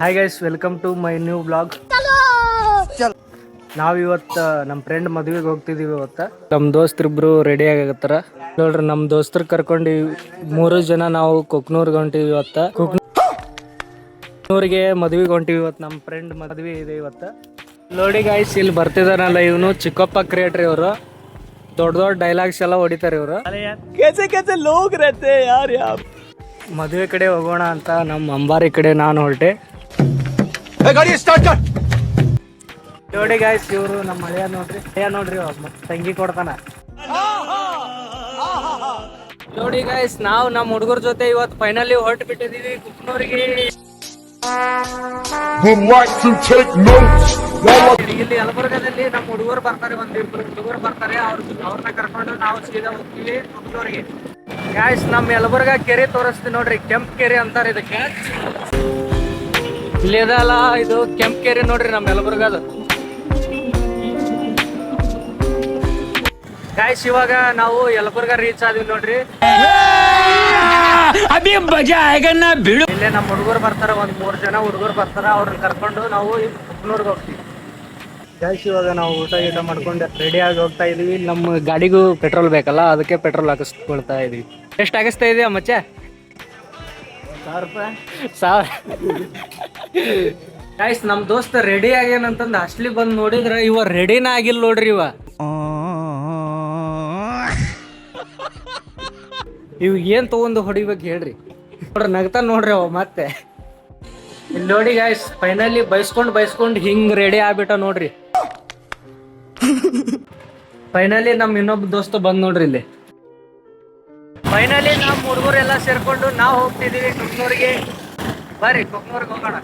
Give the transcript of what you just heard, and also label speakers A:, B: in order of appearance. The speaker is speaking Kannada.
A: Hi guys, welcome to my new blog. ನಾವಿವತ್ತು ನಮ್ಮ ಫ್ರೆಂಡ್ ಮದುವೆಗೆ ಹೋಗ್ತಿದೀವಿ. ಇವತ್ತು ನಮ್ಮ ದೋಸ್ತರಿಬ್ರು ರೆಡಿ ಆಗತ್ತಾರ ನೋಡ್ರಿ. ನಮ್ಮ ದೋಸ್ತರು ಕರ್ಕೊಂಡು 3 ಜನ ನಾವು ಕೊಕ್ನೂರ್ಗೆ ಹೊಂಟಿವಿ. ಇವತ್ತು ಕೊಕ್ನೂರಿಗೆ ಮದುವೆಗೆ ಹೊಂಟಿವಿ. ಇವತ್ತು ನಮ್ಮ ಫ್ರೆಂಡ್ ಮದುವೆ ಇದೆ ಇವತ್ತು. ನೋಡಿ ಗೈಸ್, ಇಲ್ಲಿ ಬರ್ತಿದಾರಲ್ಲ ಇವನು ಚಿಕ್ಕಪ್ಪ ಕ್ರಿಯೇಟರ್. ಇವರು ದೊಡ್ಡ ದೊಡ್ಡ ಡೈಲಾಗ್ಸ್ ಎಲ್ಲ ಹೊಡಿತಾರೆ ಇವರು. ಮದುವೆ ಕಡೆ ಹೋಗೋಣ ಅಂತ ನಮ್ಮ ಅಂಬಾರಿ ಕಡೆ ನಾನು ಹೊರಟೆ. ನೋಡಿ ಗಾಯ್ಸ್, ಇವರು ನಮ್ಮ ಹಳೆಯ ನೋಡ್ರಿ ತಂಗಿ ಕೊಡ್ತಾನ. ನೋಡಿ ಗಾಯ್ಸ್, ನಾವು ನಮ್ಮ ಹುಡುಗರ ಜೊತೆ ಇವತ್ತು ಫೈನಲಿ ಹೊರಟು ಬಿಟ್ಟಿದೀವಿ ಕುಕ್ನೂರಿಗೆ. ಇಲ್ಲಿ ಯಲಬುರ್ಗದಲ್ಲಿ ನಮ್ಮ ಹುಡುಗರು ಬರ್ತಾರೆ, ಒಂದಿಬ್ರು ಹುಡುಗರು ಬರ್ತಾರೆ. ಅವ್ರನ್ನ ಕರ್ಕೊಂಡು ನಾವು ಸೀದಾ ಹೋಗ್ತೀವಿ ಕುಕ್ನೂರಿಗೆ. ಗಾಯ್ಸ್, ನಮ್ಮ ಯಲಬುರ್ಗ ಕೆರೆ ತೋರಿಸ್ತೀವಿ ನೋಡ್ರಿ. ಕೆಂಪ್ ಕೆರೆ ಅಂತಾರೆ ಇದಕ್ಕೆ. ಇಲ್ಲಿ ಇದಲ್ಲ, ಇದು ಕೆಂಪ್ ಕೆರೆ ನೋಡ್ರಿ ನಮ್ಮ ಯಲಬುರ್ಗದ. ಗಾಯ್ಸ್, ಇವಾಗ ನಾವು ಯಲಬುರ್ಗ ರೀಚ್ ಆದ್ವಿ ನೋಡ್ರಿ. ಇಲ್ಲೇ ನಮ್ಮ ಹುಡುಗರು ಬರ್ತಾರ, 3 ಜನ ಹುಡುಗರು ಬರ್ತಾರ. ಅವ್ರನ್ನ ಕರ್ಕೊಂಡು ನಾವು ಕುಕ್ನೂರ್ಗೆ ಹೋಗ್ತೀವಿ. ಗಾಯ್ಸ್, ಇವಾಗ ನಾವು ಊಟ ಮಾಡ್ಕೊಂಡು ರೆಡಿ ಆಗಿ ಹೋಗ್ತಾ ಇದೀವಿ. ನಮ್ಮ ಗಾಡಿಗೂ ಪೆಟ್ರೋಲ್ ಬೇಕಲ್ಲ, ಅದಕ್ಕೆ ಪೆಟ್ರೋಲ್ ಹಾಕಿಸ್ಕೊಳ್ತಾ ಇದೀವಿ. ಎಷ್ಟು ಹಾಕಿಸ್ತಾ ಇದೆಯಾ ಮಚ್ಚ? 1000 ರೂಪಾಯಿ. 1000. ಗಾಯ್ಸ್, ನಮ್ ದೋಸ್ತ ರೆಡಿ ಆಗ್ಯಾನಂತಂದು ಅಷ್ಟಲಿ ಬಂದ್ ನೋಡಿದ್ರ ಇವ ರೆಡಿನ ಆಗಿಲ್ಲ ನೋಡ್ರಿ. ಇವ್ ಏನ್ ತಗೊಂಡು ಹೊಡಿಬೇಕು ಹೇಳ್ರಿ. ನೋಡ್ರಿ ನಗ್ತಾನ ನೋಡ್ರಿ ಅವ ಮತ್ತೆ. ಇಲ್ಲಿ ನೋಡಿ ಗಾಯ್ಸ್, ಫೈನಲಿ ಬೈಸ್ಕೊಂಡ್ ಹಿಂಗ್ ರೆಡಿ ಆಗ್ಬಿಟ್ಟ ನೋಡ್ರಿ. ಫೈನಲಿ ನಮ್ ಇನ್ನೊಬ್ಬ ದೋಸ್ತ ಬಂದ್ ನೋಡ್ರಿ ಇಲ್ಲಿ. ಫೈನಲಿ ನಮ್ ಹುಡುಗರೆಲ್ಲ ಸೇರ್ಕೊಂಡು ನಾವು ಹೋಗ್ತಿದೀವಿ ಕುಕ್ನೂರಿಗೆ. ಬರ್ರಿ ಕುಕ್ನೂರ್ಗೆ ಹೋಗೋಣ.